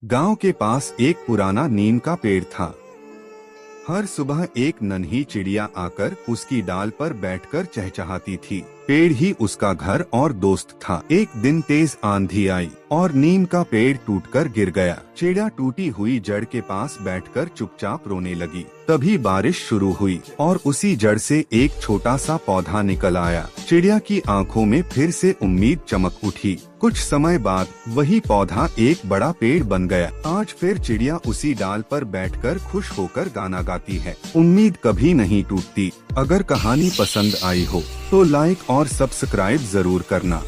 गांव के पास एक पुराना नीम का पेड़ था। हर सुबह एक नन्ही चिड़िया आकर उसकी डाल पर बैठकर चहचहाती थी। पेड़ ही उसका घर और दोस्त था। एक दिन तेज आंधी आई और नीम का पेड़ टूटकर गिर गया। चिड़िया टूटी हुई जड़ के पास बैठकर चुपचाप रोने लगी। तभी बारिश शुरू हुई और उसी जड़ से एक छोटा सा पौधा निकल आया। चिड़िया की आंखों में फिर से उम्मीद चमक उठी। कुछ समय बाद वही पौधा एक बड़ा पेड़ बन गया। आज फिर चिड़िया उसी डाल पर बैठकर खुश होकर गाना गाती है। उम्मीद कभी नहीं टूटती। अगर कहानी पसंद आई हो तो लाइक और सब्सक्राइब जरूर करना।